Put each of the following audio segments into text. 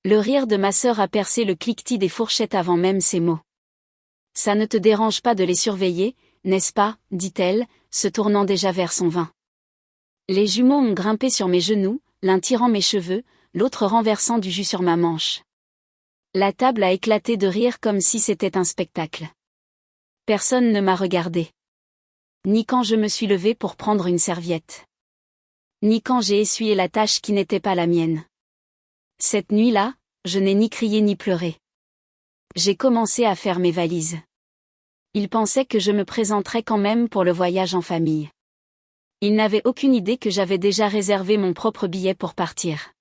Le rire de ma sœur a percé le cliquetis des fourchettes avant même ces mots. Ça ne te dérange pas de les surveiller, n'est-ce pas, dit-elle, se tournant déjà vers son vin. Les jumeaux ont grimpé sur mes genoux, l'un tirant mes cheveux, l'autre renversant du jus sur ma manche. La table a éclaté de rire comme si c'était un spectacle. Personne ne m'a regardé. Ni quand je me suis levée pour prendre une serviette. Ni quand j'ai essuyé la tâche qui n'était pas la mienne. Cette nuit-là, je n'ai ni crié ni pleuré. J'ai commencé à faire mes valises. Ils pensaient que je me présenterais quand même pour le voyage en famille. Ils n'avaient aucune idée que j'avais déjà réservé mon propre billet pour partir.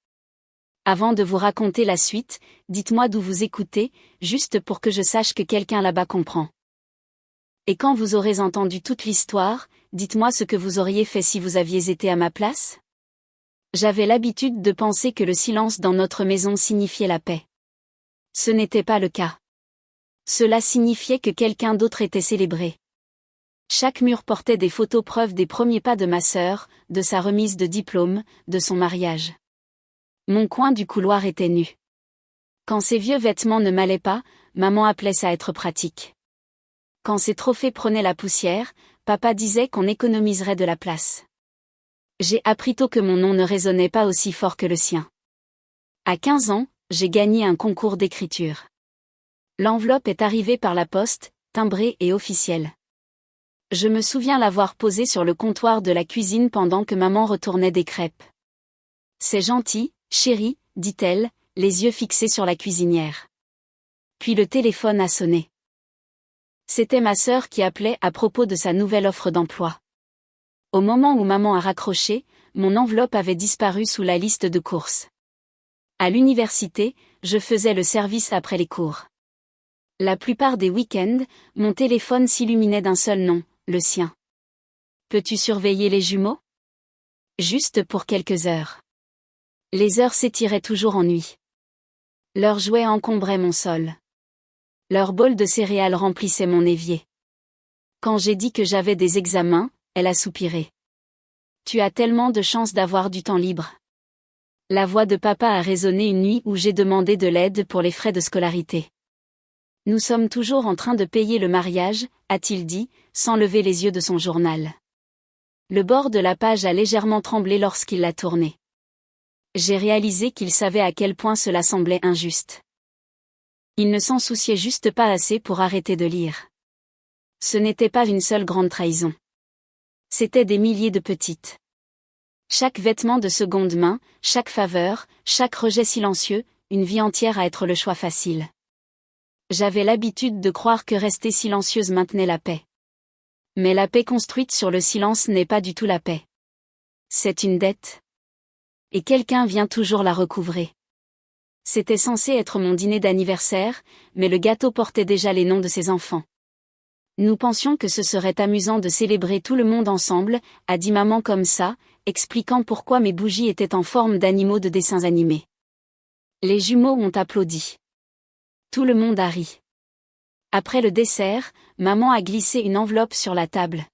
Avant de vous raconter la suite, dites-moi d'où vous écoutez, juste pour que je sache que quelqu'un là-bas comprend. Et quand vous aurez entendu toute l'histoire, dites-moi ce que vous auriez fait si vous aviez été à ma place. J'avais l'habitude de penser que le silence dans notre maison signifiait la paix. Ce n'était pas le cas. Cela signifiait que quelqu'un d'autre était célébré. Chaque mur portait des photos preuves des premiers pas de ma sœur, de sa remise de diplôme, de son mariage. Mon coin du couloir était nu. Quand ses vieux vêtements ne m'allaient pas, maman appelait ça être pratique. Quand ses trophées prenaient la poussière, papa disait qu'on économiserait de la place. J'ai appris tôt que mon nom ne résonnait pas aussi fort que le sien. À 15 ans, j'ai gagné un concours d'écriture. L'enveloppe est arrivée par la poste, timbrée et officielle. Je me souviens l'avoir posée sur le comptoir de la cuisine pendant que maman retournait des crêpes. C'est gentil, chérie, dit-elle, les yeux fixés sur la cuisinière. Puis le téléphone a sonné. C'était ma sœur qui appelait à propos de sa nouvelle offre d'emploi. Au moment où maman a raccroché, mon enveloppe avait disparu sous la liste de courses. À l'université, je faisais le service après les cours. La plupart des week-ends, mon téléphone s'illuminait d'un seul nom, le sien. Peux-tu surveiller les jumeaux ? Juste pour quelques heures. Les heures s'étiraient toujours en nuit. Leurs jouets encombraient mon sol. Leur bol de céréales remplissait mon évier. Quand j'ai dit que j'avais des examens, elle a soupiré. Tu as tellement de chance d'avoir du temps libre. La voix de papa a résonné une nuit où j'ai demandé de l'aide pour les frais de scolarité. Nous sommes toujours en train de payer le mariage, a-t-il dit, sans lever les yeux de son journal. Le bord de la page a légèrement tremblé lorsqu'il l'a tourné. J'ai réalisé qu'il savait à quel point cela semblait injuste. Il ne s'en souciait juste pas assez pour arrêter de lire. Ce n'était pas une seule grande trahison. C'étaient des milliers de petites. Chaque vêtement de seconde main, chaque faveur, chaque rejet silencieux, une vie entière à être le choix facile. J'avais l'habitude de croire que rester silencieuse maintenait la paix. Mais la paix construite sur le silence n'est pas du tout la paix. C'est une dette. Et quelqu'un vient toujours la recouvrer. C'était censé être mon dîner d'anniversaire, mais le gâteau portait déjà les noms de ses enfants. Nous pensions que ce serait amusant de célébrer tout le monde ensemble, a dit maman comme ça, expliquant pourquoi mes bougies étaient en forme d'animaux de dessins animés. Les jumeaux ont applaudi. Tout le monde a ri. Après le dessert, maman a glissé une enveloppe sur la table.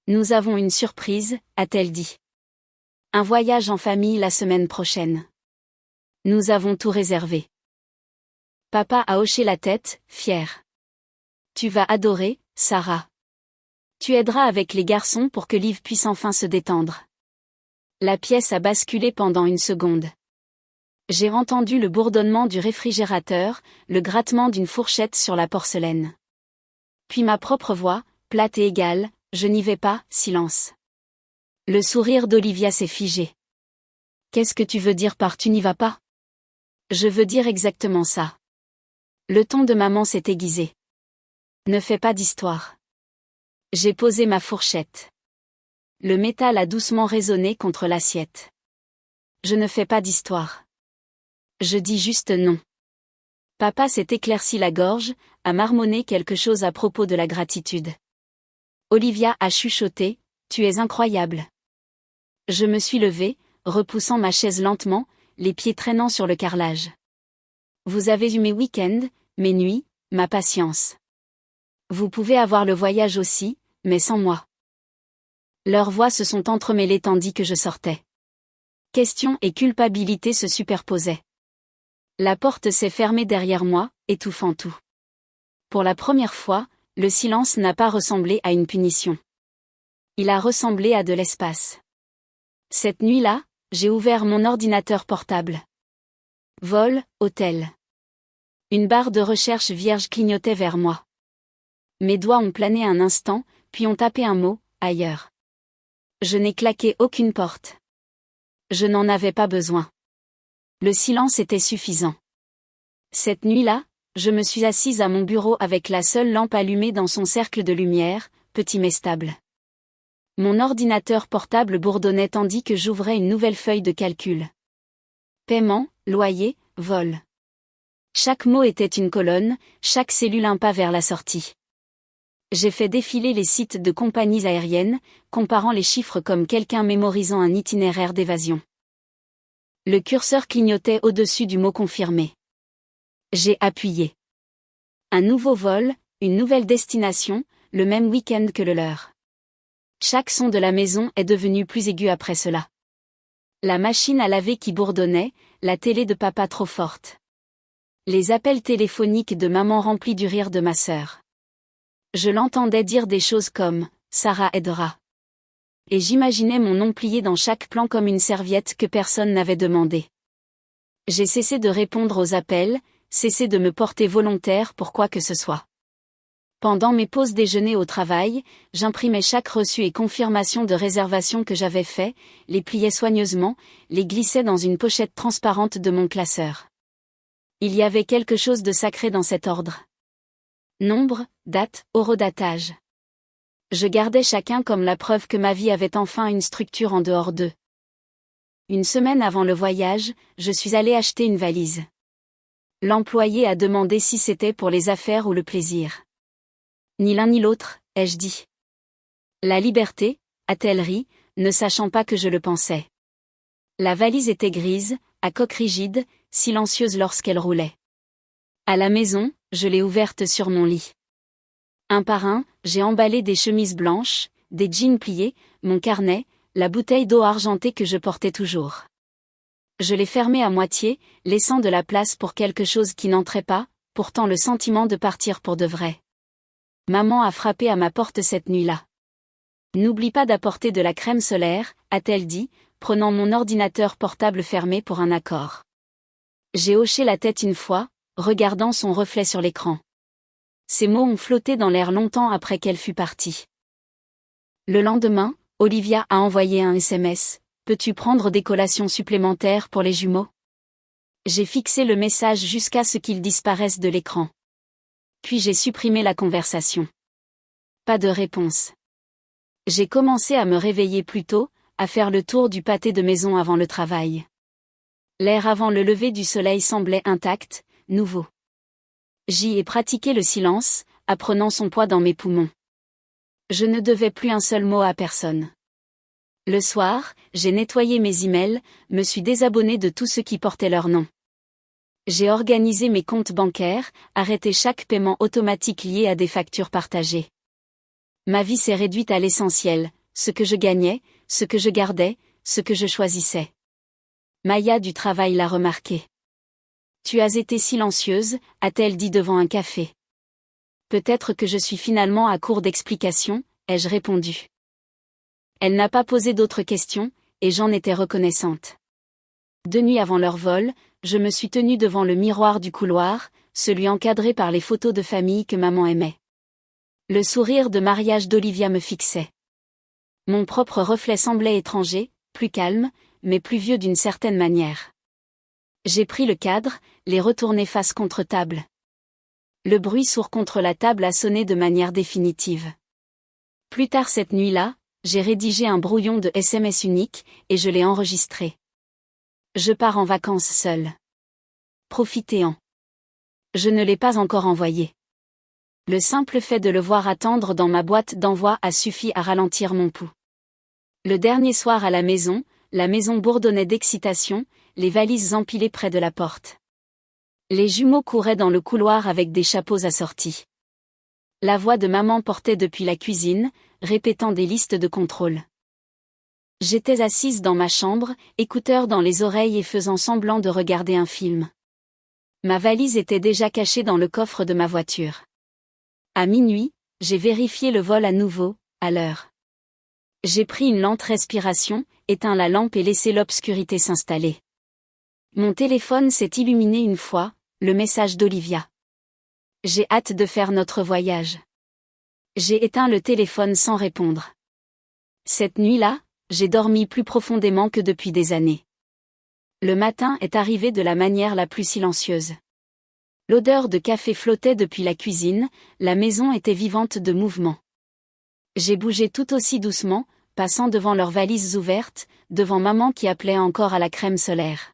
Nous avons une surprise, a-t-elle dit. Un voyage en famille la semaine prochaine. Nous avons tout réservé. Papa a hoché la tête, fier. Tu vas adorer, Sarah. Tu aideras avec les garçons pour que Liv puisse enfin se détendre. La pièce a basculé pendant une seconde. J'ai entendu le bourdonnement du réfrigérateur, le grattement d'une fourchette sur la porcelaine. Puis ma propre voix, plate et égale, je n'y vais pas, silence. Le sourire d'Olivia s'est figé. Qu'est-ce que tu veux dire par tu n'y vas pas ? Je veux dire exactement ça. Le ton de maman s'est aiguisé. Ne fais pas d'histoire. J'ai posé ma fourchette. Le métal a doucement résonné contre l'assiette. Je ne fais pas d'histoire. Je dis juste non. Papa s'est éclairci la gorge, a marmonné quelque chose à propos de la gratitude. Olivia a chuchoté, tu es incroyable. Je me suis levée, repoussant ma chaise lentement, les pieds traînant sur le carrelage. Vous avez eu mes week-ends, mes nuits, ma patience. Vous pouvez avoir le voyage aussi, mais sans moi. Leurs voix se sont entremêlées tandis que je sortais. Questions et culpabilité se superposaient. La porte s'est fermée derrière moi, étouffant tout. Pour la première fois, le silence n'a pas ressemblé à une punition. Il a ressemblé à de l'espace. Cette nuit-là, j'ai ouvert mon ordinateur portable. Vol, hôtel. Une barre de recherche vierge clignotait vers moi. Mes doigts ont plané un instant, puis ont tapé un mot, ailleurs. Je n'ai claqué aucune porte. Je n'en avais pas besoin. Le silence était suffisant. Cette nuit-là, je me suis assise à mon bureau avec la seule lampe allumée dans son cercle de lumière, petit mais stable. Mon ordinateur portable bourdonnait tandis que j'ouvrais une nouvelle feuille de calcul. Paiement, loyer, vol. Chaque mot était une colonne, chaque cellule un pas vers la sortie. J'ai fait défiler les sites de compagnies aériennes, comparant les chiffres comme quelqu'un mémorisant un itinéraire d'évasion. Le curseur clignotait au-dessus du mot confirmé. J'ai appuyé. Un nouveau vol, une nouvelle destination, le même week-end que le leur. Chaque son de la maison est devenu plus aigu après cela. La machine à laver qui bourdonnait, la télé de papa trop forte. Les appels téléphoniques de maman remplis du rire de ma sœur. Je l'entendais dire des choses comme « Sarah aidera ». Et j'imaginais mon nom plié dans chaque plan comme une serviette que personne n'avait demandé. J'ai cessé de répondre aux appels, cessé de me porter volontaire pour quoi que ce soit. Pendant mes pauses déjeuner au travail, j'imprimais chaque reçu et confirmation de réservation que j'avais fait, les pliais soigneusement, les glissais dans une pochette transparente de mon classeur. Il y avait quelque chose de sacré dans cet ordre. Nombre, date, horodatage. Je gardais chacun comme la preuve que ma vie avait enfin une structure en dehors d'eux. Une semaine avant le voyage, je suis allée acheter une valise. L'employé a demandé si c'était pour les affaires ou le plaisir. Ni l'un ni l'autre, ai-je dit. La liberté, a-t-elle ri, ne sachant pas que je le pensais. La valise était grise, à coque rigide, silencieuse lorsqu'elle roulait. À la maison, je l'ai ouverte sur mon lit. Un par un, j'ai emballé des chemises blanches, des jeans pliés, mon carnet, la bouteille d'eau argentée que je portais toujours. Je l'ai fermée à moitié, laissant de la place pour quelque chose qui n'entrait pas, pourtant le sentiment de partir pour de vrai. Maman a frappé à ma porte cette nuit-là. N'oublie pas d'apporter de la crème solaire, a-t-elle dit, prenant mon ordinateur portable fermé pour un accord. J'ai hoché la tête une fois, regardant son reflet sur l'écran. Ces mots ont flotté dans l'air longtemps après qu'elle fût partie. Le lendemain, Olivia a envoyé un SMS. Peux-tu prendre des collations supplémentaires pour les jumeaux? J'ai fixé le message jusqu'à ce qu'il disparaisse de l'écran. Puis j'ai supprimé la conversation. Pas de réponse. J'ai commencé à me réveiller plus tôt, à faire le tour du pâté de maison avant le travail. L'air avant le lever du soleil semblait intact, nouveau. J'y ai pratiqué le silence, apprenant son poids dans mes poumons. Je ne devais plus un seul mot à personne. Le soir, j'ai nettoyé mes emails, me suis désabonné de tout ce qui portait leur nom. J'ai organisé mes comptes bancaires, arrêté chaque paiement automatique lié à des factures partagées. Ma vie s'est réduite à l'essentiel, ce que je gagnais, ce que je gardais, ce que je choisissais. Maya du travail l'a remarqué. Tu as été silencieuse, a-t-elle dit devant un café. Peut-être que je suis finalement à court d'explications, ai-je répondu. Elle n'a pas posé d'autres questions, et j'en étais reconnaissante. 2 nuits avant leur vol, je me suis tenue devant le miroir du couloir, celui encadré par les photos de famille que maman aimait. Le sourire de mariage d'Olivia me fixait. Mon propre reflet semblait étranger, plus calme, mais plus vieux d'une certaine manière. J'ai pris le cadre, les retourné face contre table. Le bruit sourd contre la table a sonné de manière définitive. Plus tard cette nuit-là, j'ai rédigé un brouillon de SMS unique, et je l'ai enregistré. Je pars en vacances seule. Profitez-en. Je ne l'ai pas encore envoyé. Le simple fait de le voir attendre dans ma boîte d'envoi a suffi à ralentir mon pouls. Le dernier soir à la maison bourdonnait d'excitation, les valises empilées près de la porte. Les jumeaux couraient dans le couloir avec des chapeaux assortis. La voix de maman portait depuis la cuisine, répétant des listes de contrôle. J'étais assise dans ma chambre, écouteurs dans les oreilles et faisant semblant de regarder un film. Ma valise était déjà cachée dans le coffre de ma voiture. À minuit, j'ai vérifié le vol à nouveau, à l'heure. J'ai pris une lente respiration, éteint la lampe et laissé l'obscurité s'installer. Mon téléphone s'est illuminé une fois, le message d'Olivia. J'ai hâte de faire notre voyage. J'ai éteint le téléphone sans répondre. Cette nuit-là, j'ai dormi plus profondément que depuis des années. Le matin est arrivé de la manière la plus silencieuse. L'odeur de café flottait depuis la cuisine, la maison était vivante de mouvement. J'ai bougé tout aussi doucement, passant devant leurs valises ouvertes, devant maman qui appelait encore à la crème solaire.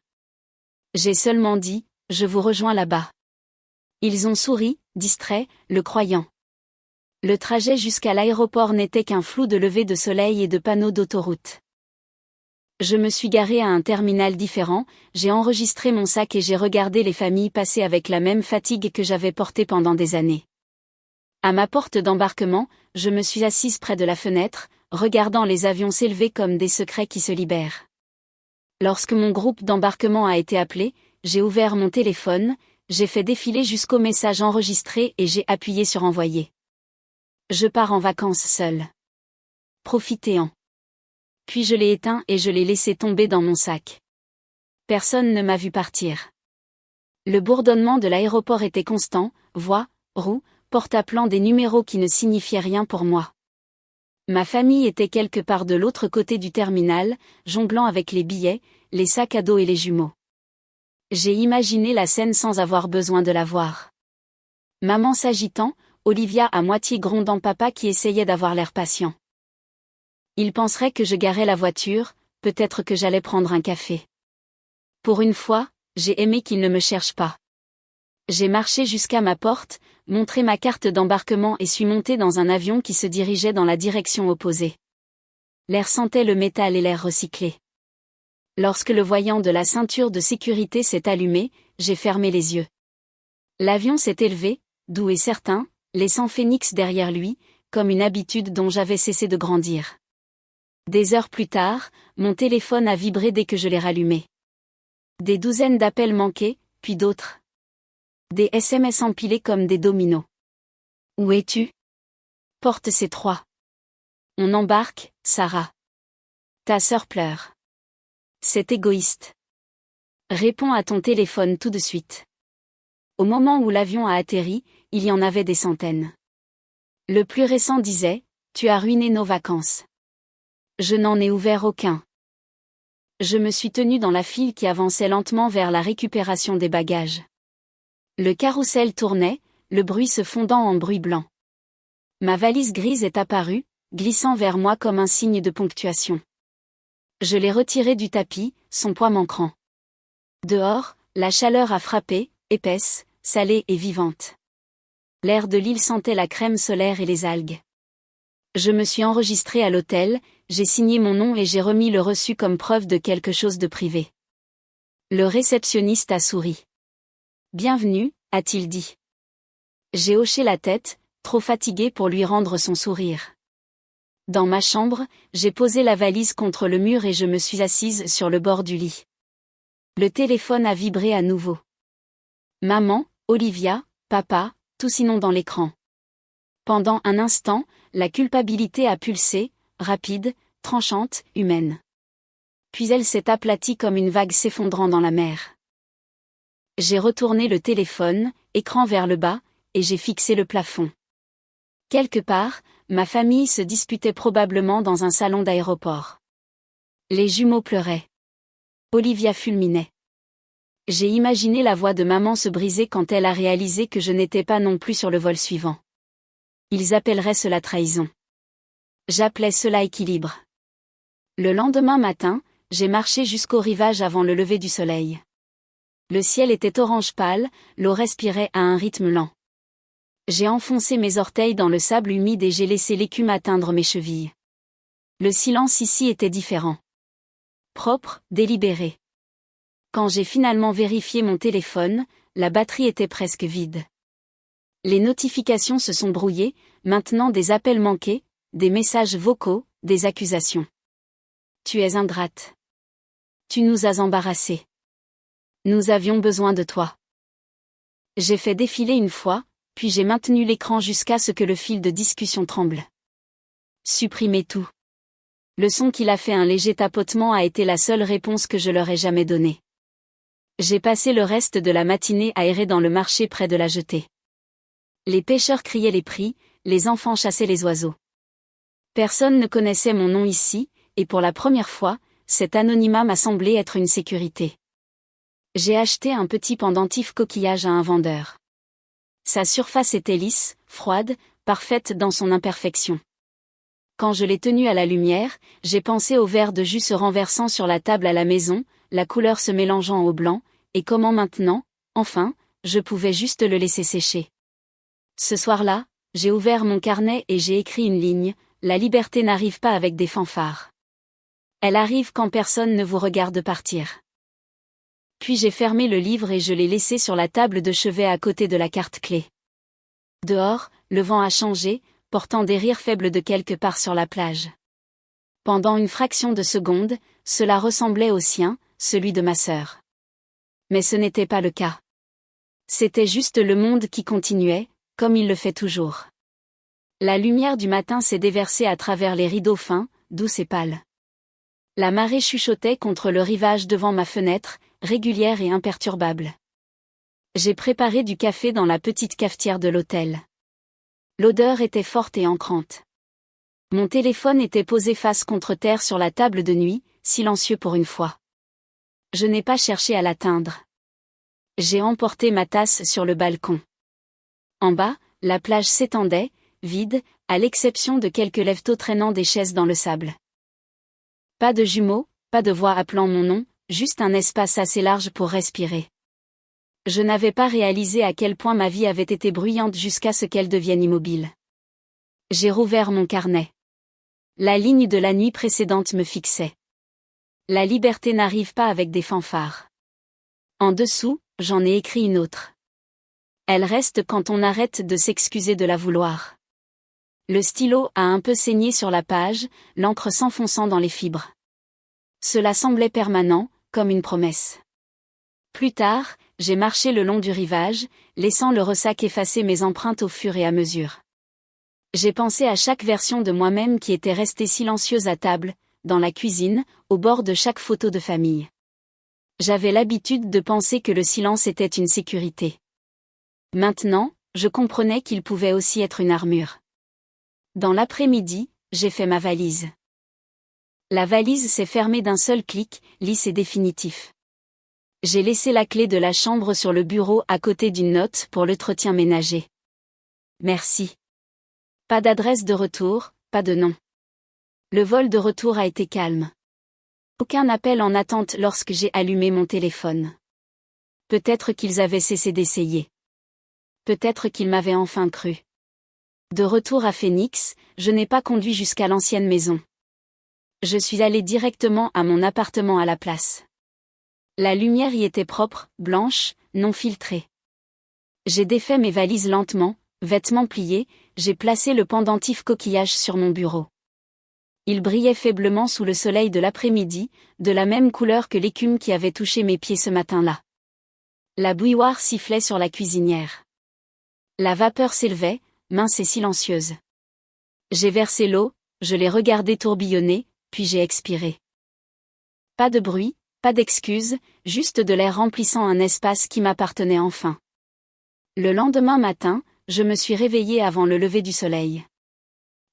J'ai seulement dit, je vous rejoins là-bas. Ils ont souri, distraits, le croyant. Le trajet jusqu'à l'aéroport n'était qu'un flou de lever de soleil et de panneaux d'autoroute. Je me suis garé à un terminal différent, j'ai enregistré mon sac et j'ai regardé les familles passer avec la même fatigue que j'avais portée pendant des années. À ma porte d'embarquement, je me suis assise près de la fenêtre, regardant les avions s'élever comme des secrets qui se libèrent. Lorsque mon groupe d'embarquement a été appelé, j'ai ouvert mon téléphone, j'ai fait défiler jusqu'au message enregistré et j'ai appuyé sur envoyer. Je pars en vacances seule. Profitez-en. Puis je l'ai éteint et je l'ai laissé tomber dans mon sac. Personne ne m'a vu partir. Le bourdonnement de l'aéroport était constant, voix, roues, porte-à-plan des numéros qui ne signifiaient rien pour moi. Ma famille était quelque part de l'autre côté du terminal, jonglant avec les billets, les sacs à dos et les jumeaux. J'ai imaginé la scène sans avoir besoin de la voir. Maman s'agitant, Olivia à moitié grondant papa qui essayait d'avoir l'air patient. Il penserait que je garais la voiture, peut-être que j'allais prendre un café. Pour une fois, j'ai aimé qu'il ne me cherche pas. J'ai marché jusqu'à ma porte, montré ma carte d'embarquement et suis monté dans un avion qui se dirigeait dans la direction opposée. L'air sentait le métal et l'air recyclé. Lorsque le voyant de la ceinture de sécurité s'est allumé, j'ai fermé les yeux. L'avion s'est élevé, doux et certain, laissant Phoenix derrière lui, comme une habitude dont j'avais cessé de grandir. Des heures plus tard, mon téléphone a vibré dès que je l'ai rallumé. Des douzaines d'appels manqués, puis d'autres. Des SMS empilés comme des dominos. Où es-tu? Porte ces 3. On embarque, Sarah. Ta sœur pleure. C'est égoïste. Réponds à ton téléphone tout de suite. Au moment où l'avion a atterri, il y en avait des centaines. Le plus récent disait, tu as ruiné nos vacances. Je n'en ai ouvert aucun. Je me suis tenue dans la file qui avançait lentement vers la récupération des bagages. Le carrousel tournait, le bruit se fondant en bruit blanc. Ma valise grise est apparue, glissant vers moi comme un signe de ponctuation. Je l'ai retirée du tapis, son poids manquant. Dehors, la chaleur a frappé, épaisse, salée et vivante. L'air de l'île sentait la crème solaire et les algues. Je me suis enregistrée à l'hôtel, j'ai signé mon nom et j'ai remis le reçu comme preuve de quelque chose de privé. Le réceptionniste a souri. Bienvenue, a-t-il dit. J'ai hoché la tête, trop fatiguée pour lui rendre son sourire. Dans ma chambre, j'ai posé la valise contre le mur et je me suis assise sur le bord du lit. Le téléphone a vibré à nouveau. Maman, Olivia, papa, tout sinon dans l'écran. Pendant un instant, la culpabilité a pulsé, rapide, tranchante, humaine. Puis elle s'est aplatie comme une vague s'effondrant dans la mer. J'ai retourné le téléphone, écran vers le bas, et j'ai fixé le plafond. Quelque part, ma famille se disputait probablement dans un salon d'aéroport. Les jumeaux pleuraient. Olivia fulminait. J'ai imaginé la voix de maman se briser quand elle a réalisé que je n'étais pas non plus sur le vol suivant. Ils appelleraient cela trahison. J'appelais cela équilibre. Le lendemain matin, j'ai marché jusqu'au rivage avant le lever du soleil. Le ciel était orange pâle, l'eau respirait à un rythme lent. J'ai enfoncé mes orteils dans le sable humide et j'ai laissé l'écume atteindre mes chevilles. Le silence ici était différent. Propre, délibéré. Quand j'ai finalement vérifié mon téléphone, la batterie était presque vide. Les notifications se sont brouillées, maintenant des appels manqués, des messages vocaux, des accusations. Tu es ingrate. Tu nous as embarrassés. Nous avions besoin de toi. J'ai fait défiler une fois, puis j'ai maintenu l'écran jusqu'à ce que le fil de discussion tremble. Supprimer tout. Le son qu'il a fait un léger tapotement a été la seule réponse que je leur ai jamais donnée. J'ai passé le reste de la matinée à errer dans le marché près de la jetée. Les pêcheurs criaient les prix, les enfants chassaient les oiseaux. Personne ne connaissait mon nom ici, et pour la première fois, cet anonymat m'a semblé être une sécurité. J'ai acheté un petit pendentif coquillage à un vendeur. Sa surface était lisse, froide, parfaite dans son imperfection. Quand je l'ai tenu à la lumière, j'ai pensé au verre de jus se renversant sur la table à la maison, la couleur se mélangeant au blanc, et comment maintenant, enfin, je pouvais juste le laisser sécher. Ce soir-là, j'ai ouvert mon carnet et j'ai écrit une ligne, la liberté n'arrive pas avec des fanfares. Elle arrive quand personne ne vous regarde partir. Puis j'ai fermé le livre et je l'ai laissé sur la table de chevet à côté de la carte-clé. Dehors, le vent a changé, portant des rires faibles de quelque part sur la plage. Pendant une fraction de seconde, cela ressemblait au sien, celui de ma sœur. Mais ce n'était pas le cas. C'était juste le monde qui continuait, comme il le fait toujours. La lumière du matin s'est déversée à travers les rideaux fins, douce et pâle. La marée chuchotait contre le rivage devant ma fenêtre, régulière et imperturbable. J'ai préparé du café dans la petite cafetière de l'hôtel. L'odeur était forte et ancrante. Mon téléphone était posé face contre terre sur la table de nuit, silencieux pour une fois. Je n'ai pas cherché à l'atteindre. J'ai emporté ma tasse sur le balcon. En bas, la plage s'étendait, vide, à l'exception de quelques lèvres traînant des chaises dans le sable. Pas de jumeaux, pas de voix appelant mon nom, juste un espace assez large pour respirer. Je n'avais pas réalisé à quel point ma vie avait été bruyante jusqu'à ce qu'elle devienne immobile. J'ai rouvert mon carnet. La ligne de la nuit précédente me fixait. La liberté n'arrive pas avec des fanfares. En dessous, j'en ai écrit une autre. Elle reste quand on arrête de s'excuser de la vouloir. Le stylo a un peu saigné sur la page, l'encre s'enfonçant dans les fibres. Cela semblait permanent, comme une promesse. Plus tard, j'ai marché le long du rivage, laissant le ressac effacer mes empreintes au fur et à mesure. J'ai pensé à chaque version de moi-même qui était restée silencieuse à table, dans la cuisine, au bord de chaque photo de famille. J'avais l'habitude de penser que le silence était une sécurité. Maintenant, je comprenais qu'il pouvait aussi être une armure. Dans l'après-midi, j'ai fait ma valise. La valise s'est fermée d'un seul clic, lisse et définitif. J'ai laissé la clé de la chambre sur le bureau à côté d'une note pour l'entretien ménager. Merci. Pas d'adresse de retour, pas de nom. Le vol de retour a été calme. Aucun appel en attente lorsque j'ai allumé mon téléphone. Peut-être qu'ils avaient cessé d'essayer. Peut-être qu'ils m'avaient enfin cru. De retour à Phoenix, je n'ai pas conduit jusqu'à l'ancienne maison. Je suis allé directement à mon appartement à la place. La lumière y était propre, blanche, non filtrée. J'ai défait mes valises lentement, vêtements pliés, j'ai placé le pendentif coquillage sur mon bureau. Il brillait faiblement sous le soleil de l'après-midi, de la même couleur que l'écume qui avait touché mes pieds ce matin-là. La bouilloire sifflait sur la cuisinière. La vapeur s'élevait, mince et silencieuse. J'ai versé l'eau, je l'ai regardée tourbillonner, puis j'ai expiré. Pas de bruit, pas d'excuses, juste de l'air remplissant un espace qui m'appartenait enfin. Le lendemain matin, je me suis réveillée avant le lever du soleil.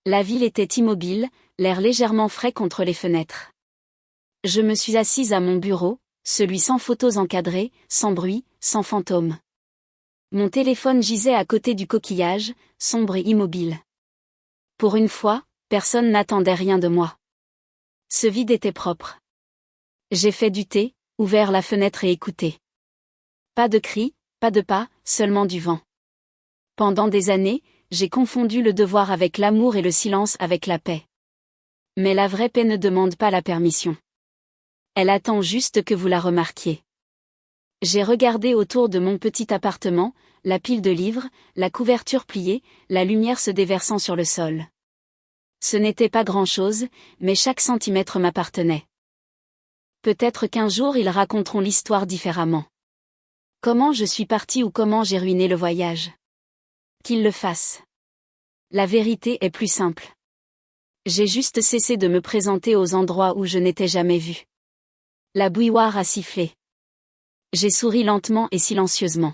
La ville était immobile, l'air légèrement frais contre les fenêtres. Je me suis assise à mon bureau, celui sans photos encadrées, sans bruit, sans fantômes. Mon téléphone gisait à côté du coquillage, sombre et immobile. Pour une fois, personne n'attendait rien de moi. Ce vide était propre. J'ai fait du thé, ouvert la fenêtre et écouté. Pas de cris, pas de pas, seulement du vent. Pendant des années, j'ai confondu le devoir avec l'amour et le silence avec la paix. Mais la vraie paix ne demande pas la permission. Elle attend juste que vous la remarquiez. J'ai regardé autour de mon petit appartement, la pile de livres, la couverture pliée, la lumière se déversant sur le sol. Ce n'était pas grand-chose, mais chaque centimètre m'appartenait. Peut-être qu'un jour ils raconteront l'histoire différemment. Comment je suis parti ou comment j'ai ruiné le voyage? Qu'il le fasse. La vérité est plus simple. J'ai juste cessé de me présenter aux endroits où je n'étais jamais vu. La bouilloire a sifflé. J'ai souri lentement et silencieusement.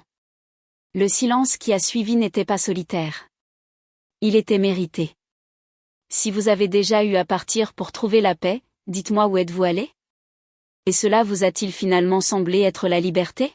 Le silence qui a suivi n'était pas solitaire. Il était mérité. Si vous avez déjà eu à partir pour trouver la paix, dites-moi où êtes-vous allé? Et cela vous a-t-il finalement semblé être la liberté?